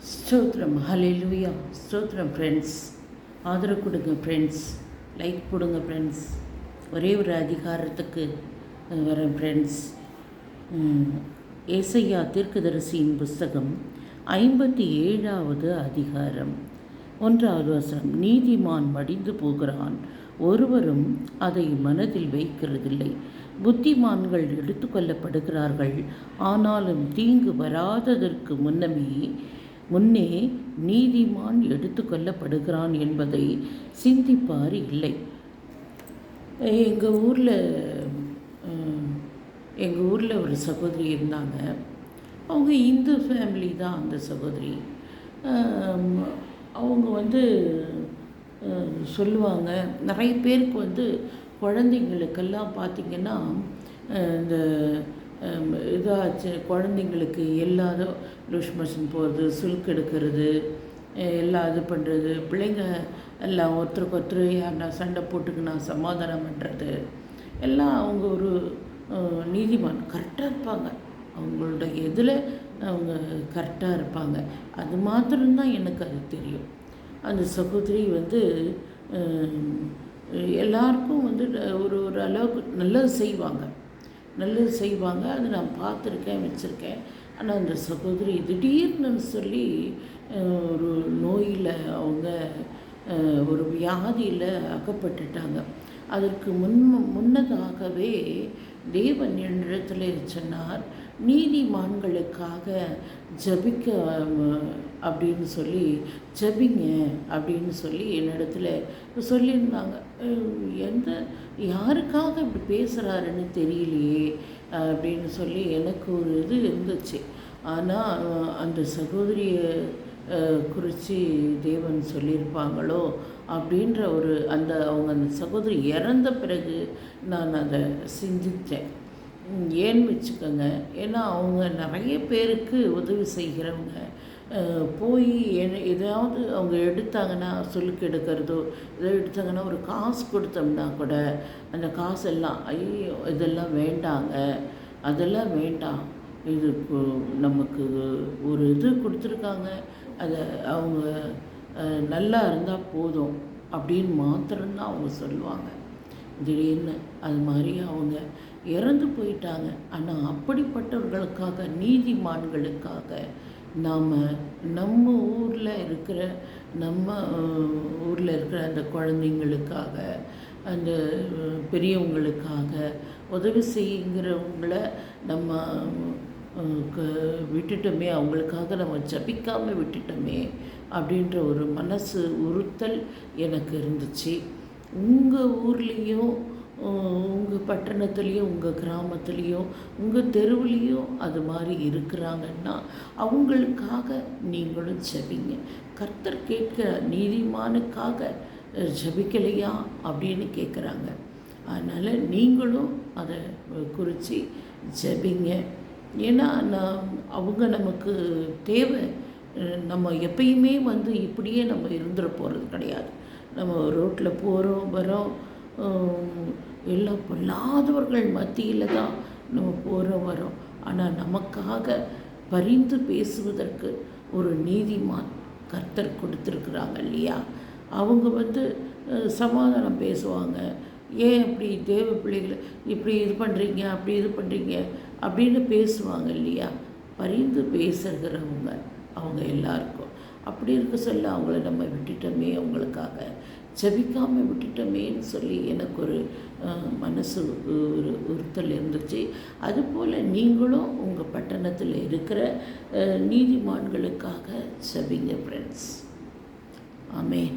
ஸ்தோத்திரம், ஹalleluya. ஸ்தோத்திரம் ஃப்ரெண்ட்ஸ். ஆதரவு கொடுங்க ஃப்ரெண்ட்ஸ், லைக் போடுங்க ஃப்ரெண்ட்ஸ். ஒரே ஒரு அதிகாரத்துக்கு வரேன் ஃப்ரெண்ட்ஸ். ஏசையா தீர்க்கதரிசியின் புஸ்தகம் 57வது அதிகாரம் 1வது வசனம். நீதிமான் மடிந்து போகிறான், ஒருவரும் அதை மனதில் வைக்கிறதில்லை. புத்திமான்கள் எடுத்து கொள்ளப்படுகிறார்கள், ஆனாலும் தீங்கு வராததற்கு முன்னே நீதிமான் எடுத்து கொள்ளப்படுகிறான் என்பதை சிந்திப்பார் இல்லை. எங்கள் ஊரில் ஒரு சகோதரி இருந்தாங்க. அவங்க இந்து ஃபேமிலி தான். அந்த சகோதரி அவங்க சொல்லுவாங்க, நிறைய பேருக்கு குழந்தைங்களுக்கெல்லாம் பார்த்திங்கன்னா இந்த இதாச்சு, குழந்தைங்களுக்கு எல்லாத லூஸ் மோஷன் போகிறது, சுல்க் எடுக்கிறது, எல்லாம் இது பண்ணுறது, பிள்ளைங்க எல்லாம் ஒருத்தருக்கு ஒருத்தர் யாருன்னா சண்டை போட்டுக்குன்னா சமாதானம் பண்ணுறது, எல்லாம் அவங்க ஒரு நீதிமான் கரெக்டாக இருப்பாங்க. அவங்களோட இதில் அவங்க கரெக்டாக இருப்பாங்க. அது மாத்திரம்தான் எனக்கு அது தெரியும். அந்த சகோதரி எல்லாருக்கும் ஒரு ஒரு அளவுக்கு நல்லது செய்வாங்க. அது நான் பார்த்துருக்கேன், வச்சுருக்கேன். ஆனால் அந்த சகோதரி திடீர்னு சொல்லி ஒரு நோயில் அவங்க ஒரு வியாதியில் அகப்பட்டுட்டாங்க. அதற்கு முன்னதாகவே தேவன் என்னிடத்தில் சொன்னார், நீதிமான்களுக்காக ஜபிக்க அப்படின்னு சொல்லி ஜபிங்க அப்படின்னு சொல்லி என்னிடத்துல சொல்லியிருந்தாங்க. யாருக்காக இப்படி பேசுகிறாருன்னு தெரியலையே அப்படின்னு சொல்லி எனக்கு ஒரு இது இருந்துச்சு. ஆனால் அந்த சகோதரியை குறித்து தேவன் சொல்லியிருப்பாங்களோ அப்படின்ற ஒரு அவங்க அந்த சகோதரி இறந்த பிறகு நான் அதை சிந்தித்தேன். ஏன்னு வச்சுக்கோங்க, ஏன்னா அவங்க நிறைய பேருக்கு உதவி செய்கிறவங்க. போய் எதாவது அவங்க எடுத்தாங்கன்னா, சொல்லுக்கு எடுக்கிறதோ ஏதோ எடுத்தாங்கன்னா, ஒரு காசு கொடுத்தோம்னா கூட அந்த காசெல்லாம் ஐயோ இதெல்லாம் வேண்டாங்க, அதெல்லாம் வேண்டாம், இது நமக்கு ஒரு இது கொடுத்துருக்காங்க, அதை அவங்க நல்லா இருந்தால் போதும் அப்படின்னு மாத்திரம்தான் அவங்க சொல்லுவாங்க. திடீர்னு அது மாதிரி அவங்க இறந்து போயிட்டாங்க. ஆனால் அப்படிப்பட்டவர்களுக்காக, நீதிமான்களுக்காக நம்ம ஊரில் இருக்கிற அந்த குழந்தைங்களுக்காக, அந்த பெரியவங்களுக்காக உதவி செய்கிறவங்கள நம்ம விட்டுட்டோமே, அவங்களுக்காக நம்ம ஜபிக்காமல் விட்டுட்டோமே அப்படின்ற ஒரு மனசு உறுத்தல் எனக்கு இருந்துச்சு. உங்கள் ஊர்லேயும், உங்கள் பட்டணத்துலேயும், உங்கள் கிராமத்துலேயும், உங்கள் தெருவுலேயும் அது மாதிரி இருக்கிறாங்கன்னா அவங்களுக்காக நீங்களும் ஜபிங்க. கர்த்தர் கேட்க, நீதிமானுக்காக ஜபிக்கலையா அப்படின்னு கேட்குறாங்க. அதனால் நீங்களும் அதை குறித்து ஜபிங்க. ஏன்னா அவங்க நமக்கு தேவை. நம்ம எப்பயுமே இப்படியே நம்ம இருந்துட போகிறது கிடையாது. நம்ம ரோட்டில் போகிறோம் வரோம், எல்லாம் பொல்லாதவர்கள் மத்தியில் தான் நம்ம போகிறோம் வரோம். ஆனால் நமக்காக பரிந்து பேசுவதற்கு ஒரு நீதிமான் கர்த்தர் கொடுத்துருக்குறாங்க இல்லையா? அவங்க சமாதானம் பேசுவாங்க. ஏன் இப்படி தேவ பிள்ளைகளை இப்படி இது பண்ணுறீங்க, அப்படி இது பண்ணுறீங்க அப்படின்னு பேசுவாங்க இல்லையா? பரிந்து பேசுகிறவங்க அவங்க எல்லாருக்கும். அப்படி இருக்க சொல்ல அவங்கள நம்ம விட்டுட்டோமே, அவங்களுக்காக ஜபிக்காமல் விட்டுட்டோமேன்னு சொல்லி எனக்கு ஒரு மனசு ஒரு உறுத்தல் இருந்துச்சு. அதுபோல் நீங்களும் உங்கள் பட்டணத்தில் இருக்கிற நீதிமான்களுக்காக ஜபிங்க ஃப்ரெண்ட்ஸ். ஆமென்.